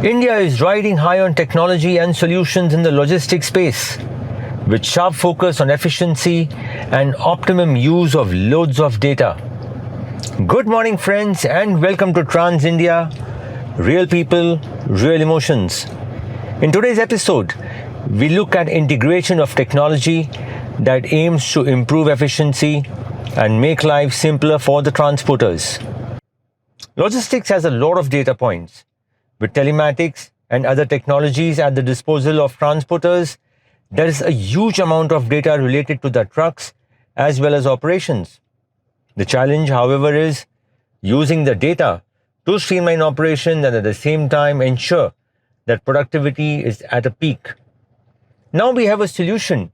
India is riding high on technology and solutions in the logistics space, with sharp focus on efficiency and optimum use of loads of data. Good morning, friends, and welcome to Trans India, Real People, Real Emotions. In today's episode, we look at integration of technology that aims to improve efficiency and make life simpler for the transporters. Logistics has a lot of data points. With telematics and other technologies at the disposal of transporters, there is a huge amount of data related to the trucks as well as operations. The challenge, however, is using the data to streamline operations and at the same time ensure that productivity is at a peak. Now we have a solution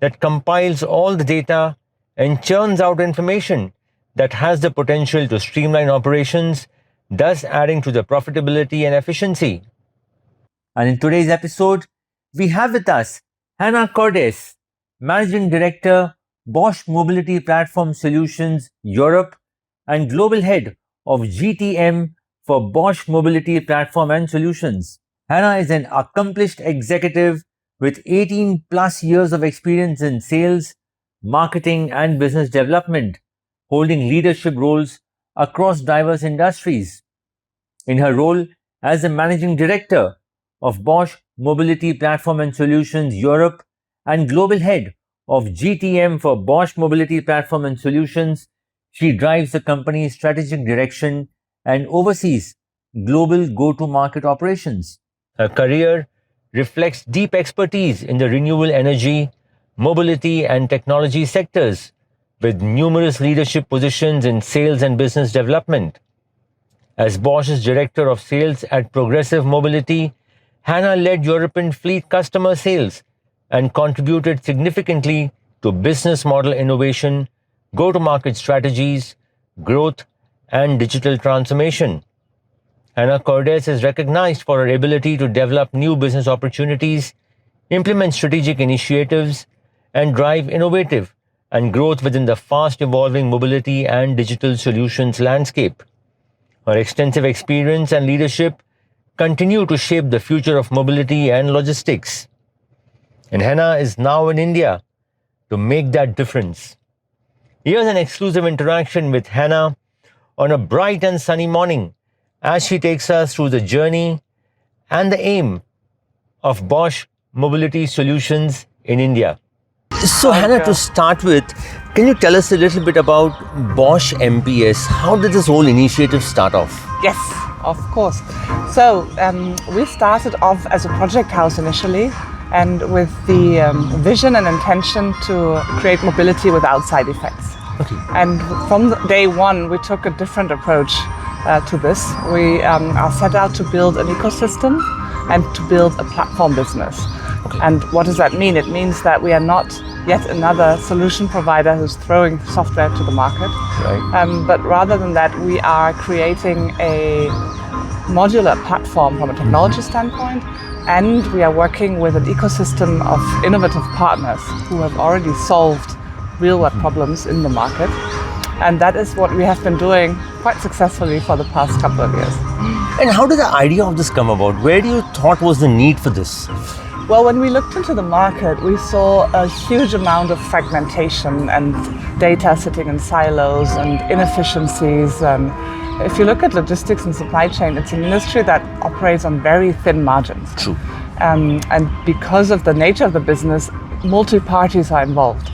that compiles all the data and churns out information that has the potential to streamline operations, thus adding to the profitability and efficiency. And in today's episode, we have with us Hanna Cordes, Managing Director, Bosch Mobility Platform Solutions Europe and Global Head of GTM for Bosch Mobility Platform and Solutions. Hanna is an accomplished executive with 18 plus years of experience in sales, marketing and business development, holding leadership roles across diverse industries. In her role as the Managing Director of Bosch Mobility Platform and Solutions Europe and Global Head of GTM for Bosch Mobility Platform and Solutions, she drives the company's strategic direction and oversees global go-to-market operations. Her career reflects deep expertise in the renewable energy, mobility and technology sectors, with numerous leadership positions in sales and business development. As Bosch's Director of Sales at Progressive Mobility, Hanna led European fleet customer sales and contributed significantly to business model innovation, go-to-market strategies, growth, and digital transformation. Hanna Cordes is recognized for her ability to develop new business opportunities, implement strategic initiatives, and drive innovative and growth within the fast-evolving mobility and digital solutions landscape. Her extensive experience and leadership continue to shape the future of mobility and logistics. And Hanna is now in India to make that difference. Here's an exclusive interaction with Hanna on a bright and sunny morning as she takes us through the journey and the aim of Bosch Mobility Solutions in India. So Hanna, to start with, can you tell us a little bit about Bosch MPS? How did this whole initiative start off? Yes, of course. So we started off as a project house initially, and with the vision and intention to create mobility without side effects. Okay. And from day one, we took a different approach to this. We are set out to build an ecosystem and to build a platform business. Okay. And what does that mean? It means that we are not yet another solution provider who's throwing software to the market. Right. But rather than that, we are creating a modular platform from a technology standpoint, and we are working with an ecosystem of innovative partners who have already solved real-world problems in the market. And that is what we have been doing quite successfully for the past couple of years. And how did the idea of this come about? Where do you thought was the need for this? Well, when we looked into the market, we saw a huge amount of fragmentation and data sitting in silos and inefficiencies. And if you look at logistics and supply chain, it's an industry that operates on very thin margins. True. And because of the nature of the business, multi-parties are involved.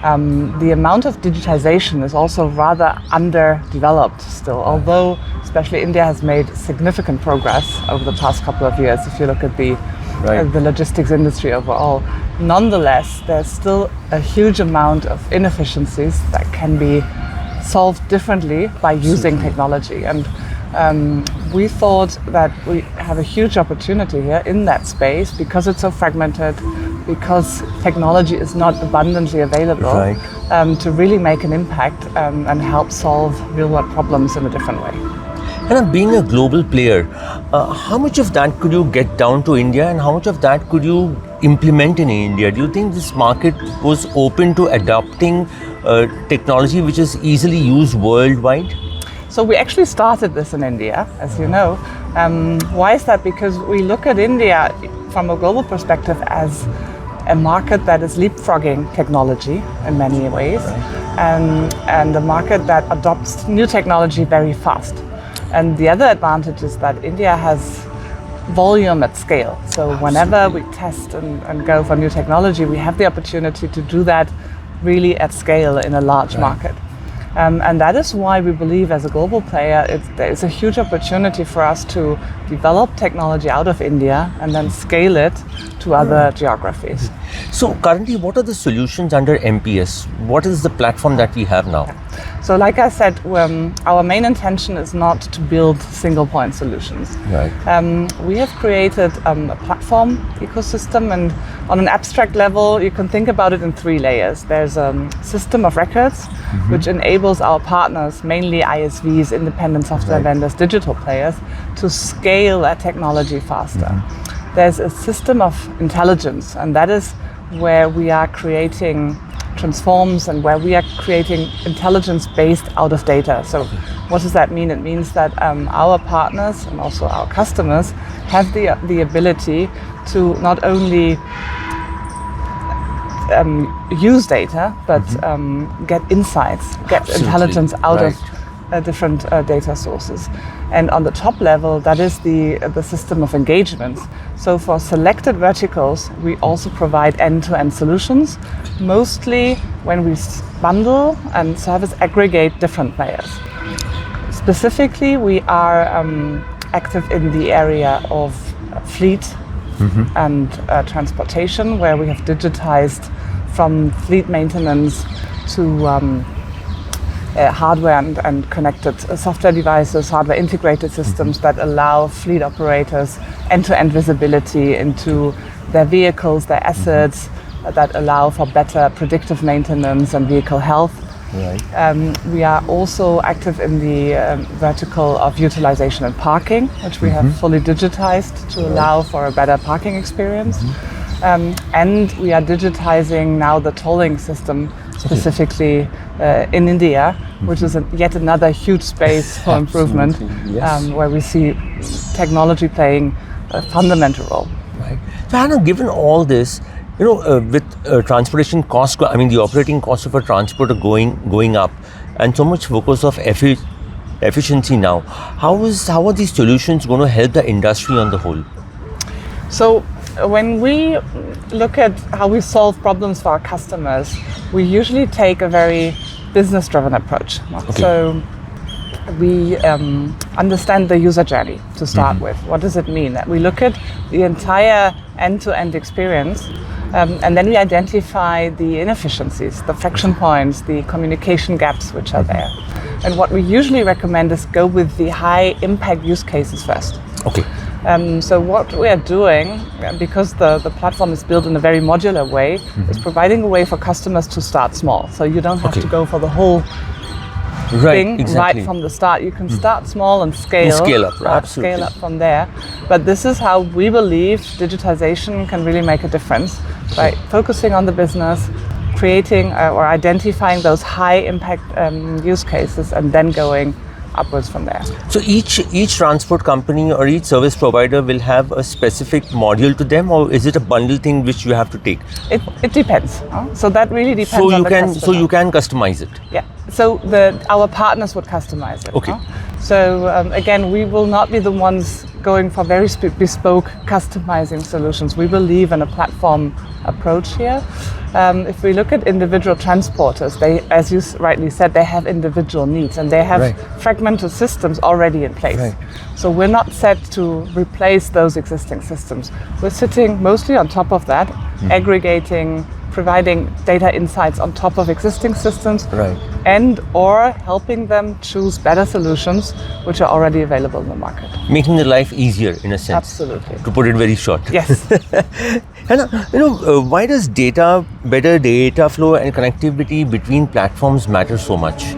The amount of digitization is also rather underdeveloped still, although especially India has made significant progress over the past couple of years if you look at the logistics industry overall. Nonetheless, there's still a huge amount of inefficiencies that can be solved differently by using technology. And we thought that we have a huge opportunity here in that space because it's so fragmented, because technology is not abundantly available, to really make an impact and help solve real-world problems in a different way. And being a global player, how much of that could you get down to India and how much of that could you implement in India? Do you think this market was open to adopting technology which is easily used worldwide? So we actually started this in India, as you know. Why is that? Because we look at India from a global perspective as a market that is leapfrogging technology in many ways, and a market that adopts new technology very fast. And the other advantage is that India has volume at scale. So whenever we test and go for new technology, we have the opportunity to do that really at scale in a large market. And that is why we believe as a global player, there is a huge opportunity for us to develop technology out of India and then scale it to other geographies. So currently, what are the solutions under MPS? What is the platform that we have now? So like I said, our main intention is not to build single point solutions. Right. We have created a platform ecosystem, and on an abstract level, you can think about it in 3 layers. There's a system of records, which enables our partners, mainly ISVs, independent software vendors, digital players, to scale that technology faster. There's a system of intelligence, and that is where we are creating transforms and where we are creating intelligence based out of data. So what does that mean? It means that our partners and also our customers have the ability to not only use data, but get insights, get intelligence out of different data sources. And on the top level, that is the system of engagements. So for selected verticals, we also provide end-to-end solutions, mostly when we bundle and service aggregate different players. Specifically, we are active in the area of fleet and transportation, where we have digitized from fleet maintenance to hardware and connected software devices, hardware integrated systems that allow fleet operators end-to-end visibility into their vehicles, their assets, that allow for better predictive maintenance and vehicle health. Right. We are also active in the vertical of utilization and parking, which we have fully digitized to allow for a better parking experience. And we are digitizing now the tolling system, specifically in India, which is yet another huge space for improvement, where we see technology playing a fundamental role. Right. So Hanna, given all this, with transportation costs, the operating costs of a transport are going up, and so much focus of efficiency now, how are these solutions going to help the industry on the whole? So when we look at how we solve problems for our customers, we usually take a very business-driven approach. Okay. So we understand the user journey to start with. What does it mean? That we look at the entire end-to-end experience, and then we identify the inefficiencies, the friction points, the communication gaps which are there. And what we usually recommend is go with the high-impact use cases first. Okay. So what we are doing, because the platform is built in a very modular way, is providing a way for customers to start small. So you don't have to go for the whole thing right from the start. You can start small and scale up, absolutely. Scale up from there. But this is how we believe digitization can really make a difference, by focusing on the business, creating or identifying those high impact use cases, and then going upwards from there. So each transport company or each service provider will have a specific module to them, or is it a bundle thing which you have to take? It depends. So that really depends on the customer. So you can customize it. Yeah. So our partners would customize it. Okay. So again, we will not be the ones going for very bespoke customizing solutions. We believe in a platform approach here. If we look at individual transporters, they, as you rightly said, they have individual needs and they have fragmented systems already in place. Right. So we're not set to replace those existing systems. We're sitting mostly on top of that, aggregating, providing data insights on top of existing systems, and or helping them choose better solutions which are already available in the market. Making their life easier in a sense. Absolutely. To put it very short. Yes. Hanna, why does better data flow and connectivity between platforms matter so much?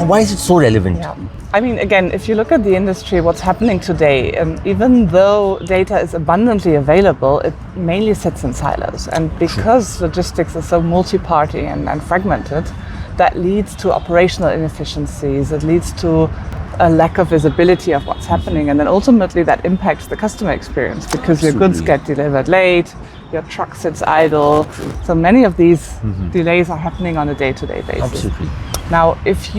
Why is it so relevant? Yeah. I mean, again, if you look at the industry, what's happening today, even though data is abundantly available, it mainly sits in silos. And because logistics is so multi-party and fragmented, that leads to operational inefficiencies. It leads to a lack of visibility of what's happening, and then ultimately that impacts the customer experience because your goods get delivered late, your truck sits idle. So many of these delays are happening on a day-to-day basis. Absolutely. Now, if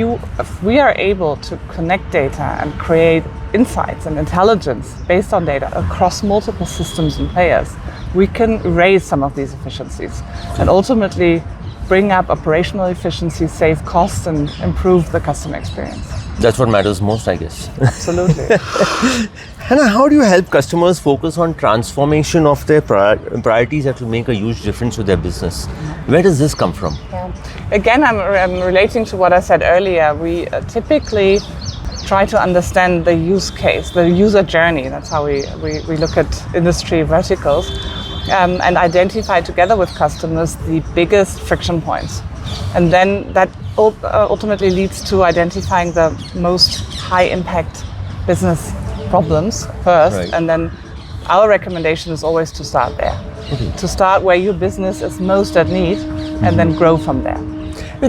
we are able to connect data and create insights and intelligence based on data across multiple systems and players, we can raise some of these efficiencies and ultimately bring up operational efficiency, save costs, and improve the customer experience. That's what matters most, I guess. Absolutely. Hanna, how do you help customers focus on transformation of their priorities that will make a huge difference with their business? Where does this come from? Yeah. Again, I'm relating to what I said earlier. We typically try to understand the use case, the user journey. That's how we look at industry verticals. And identify together with customers the biggest friction points. And then that ultimately leads to identifying the most high impact business problems first. Right. And then our recommendation is always to start there. Okay. To start where your business is most at need and then grow from there.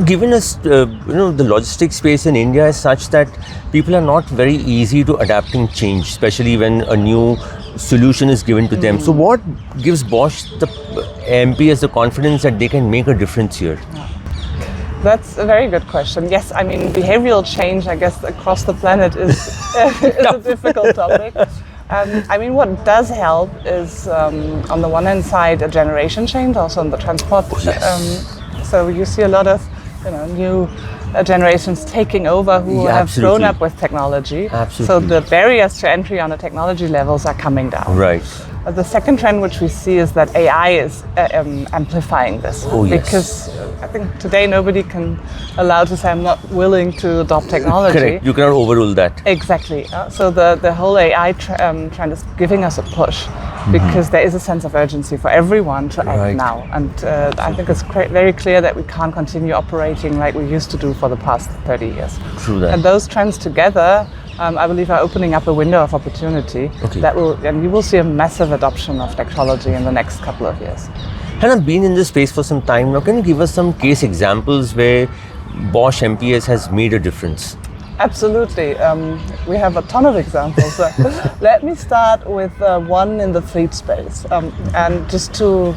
Given us, the logistics space in India is such that people are not very easy to adapting change, especially when a new solution is given to them. So what gives Bosch the MPS the confidence that they can make a difference here? That's a very good question. Yes, I mean, behavioral change, I guess, across the planet is a difficult topic. I mean, what does help is, on the one hand side, a generation change, also in the transport. So you see a lot of new generations taking over who have grown up with technology. Absolutely. So the barriers to entry on the technology levels are coming down. Right. The second trend which we see is that AI is amplifying this. Because I think today nobody can allow to say I'm not willing to adopt technology. Correct. You cannot overrule that. Exactly. So the whole AI trend is giving us a push because there is a sense of urgency for everyone to act now. And I think it's very clear that we can't continue operating like we used to do for the past 30 years. True that. And those trends together, I believe, are opening up a window of opportunity that and you will see a massive adoption of technology in the next couple of years. And I've been in this space for some time now. Can you give us some case examples where Bosch MPS has made a difference? Absolutely. We have a ton of examples. Let me start with one in the fleet space. And just to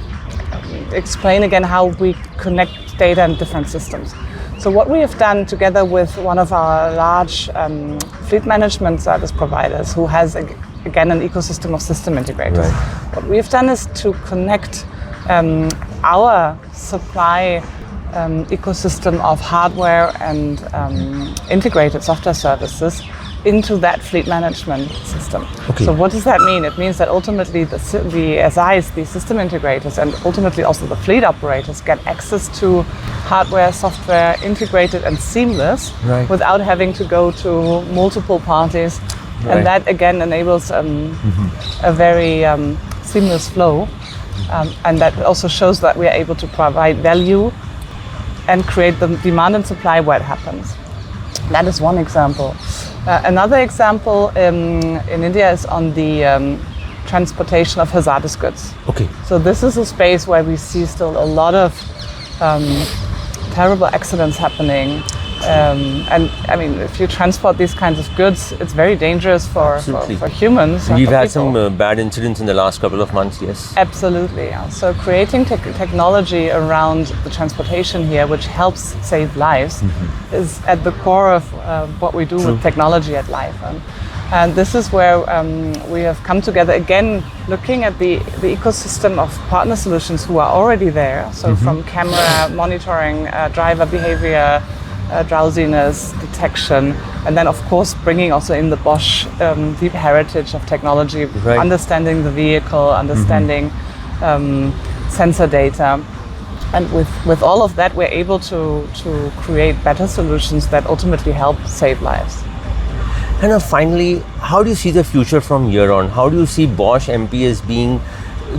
explain again how we connect data in different systems. So what we have done together with one of our large fleet management service providers who has, again, an ecosystem of system integrators. What we have done is to connect our supply ecosystem of hardware and integrated software services into that fleet management system. So what does that mean? It means that ultimately the SIs, the system integrators, and ultimately also the fleet operators get access to hardware, software, integrated and seamless without having to go to multiple parties. And that again enables a very seamless flow. And that also shows that we are able to provide value and create the demand and supply where it happens. That is one example. Another example in India is on the transportation of hazardous goods. So this is a space where we see still a lot of terrible accidents happening. And I mean, if you transport these kinds of goods, it's very dangerous for humans. We've had some bad incidents in the last couple of months, yes. Absolutely. Yeah. So creating technology around the transportation here, which helps save lives, is at the core of what we do with technology at Life. And this is where we have come together again, looking at the ecosystem of partner solutions who are already there. So from camera monitoring, driver behavior, drowsiness detection, and then of course bringing also in the Bosch deep heritage of technology, understanding the vehicle, understanding sensor data, and with all of that we're able to create better solutions that ultimately help save lives. And finally, how do you see the future from here on? How do you see Bosch MPS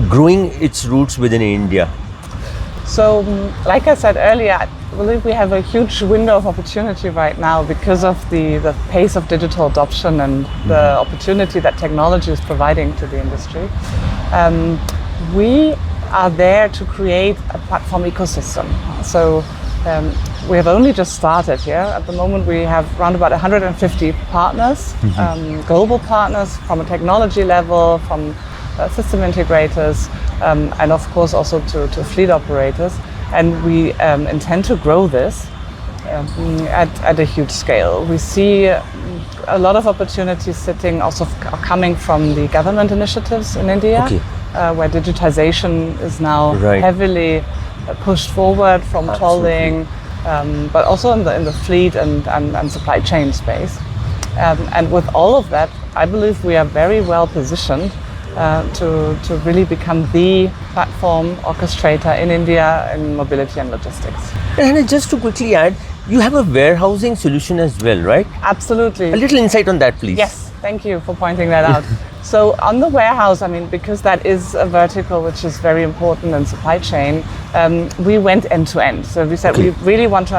growing its roots within India? So, like I said earlier, I believe we have a huge window of opportunity right now because of the pace of digital adoption and the opportunity that technology is providing to the industry. We are there to create a platform ecosystem. So we have only just started here. At the moment, we have around about 150 partners, global partners from a technology level, from system integrators, and of course also to fleet operators. And we intend to grow this at a huge scale. We see a lot of opportunities coming from the government initiatives in India, where digitization is now heavily pushed forward from tolling, but also in the fleet and supply chain space. And with all of that, I believe we are very well positioned to really become the platform orchestrator in India in mobility and logistics. And just to quickly add, you have a warehousing solution as well, right? Absolutely. A little insight on that, please. Yes, thank you for pointing that out. So on the warehouse, I mean, because that is a vertical which is very important in supply chain, we went end to end. So we said we really want to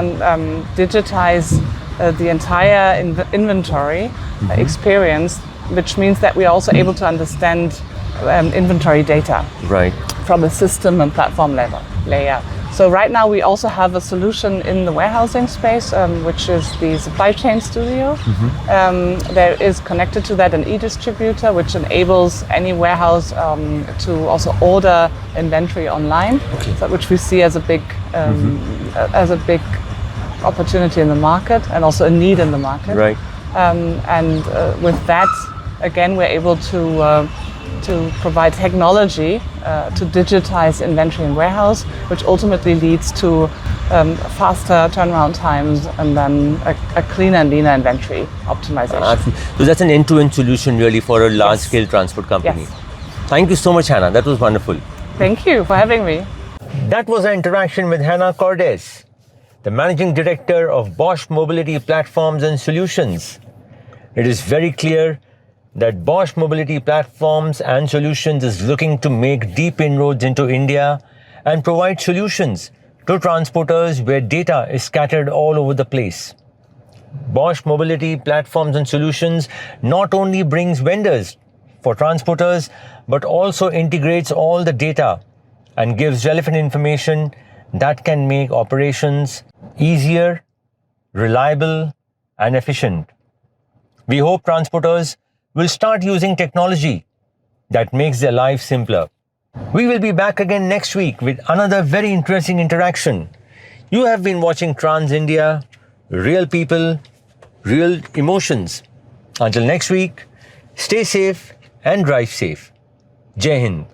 digitize the entire inventory experience, which means that we are also able to understand inventory data from a system and platform layer. So right now we also have a solution in the warehousing space, which is the supply chain studio. There is connected to that an e-distributor, which enables any warehouse to also order inventory online, which we see as a big opportunity in the market and also a need in the market. With that, again, we're able to provide technology to digitize inventory and warehouse, which ultimately leads to faster turnaround times and then a cleaner and leaner inventory optimization. So that's an end-to-end solution really for a large-scale transport company. Yes. Thank you so much, Hanna. That was wonderful. Thank you for having me. That was our interaction with Hanna Cordes, the Managing Director of Bosch Mobility Platforms and Solutions. It is very clear that Bosch Mobility Platforms and Solutions is looking to make deep inroads into India and provide solutions to transporters where data is scattered all over the place. Bosch Mobility Platforms and Solutions not only brings vendors for transporters, but also integrates all the data and gives relevant information that can make operations easier, reliable, and efficient. We hope transporters will start using technology that makes their lives simpler. We will be back again next week with another very interesting interaction. You have been watching Trans India, real people, real emotions. Until next week, stay safe and drive safe. Jai Hind.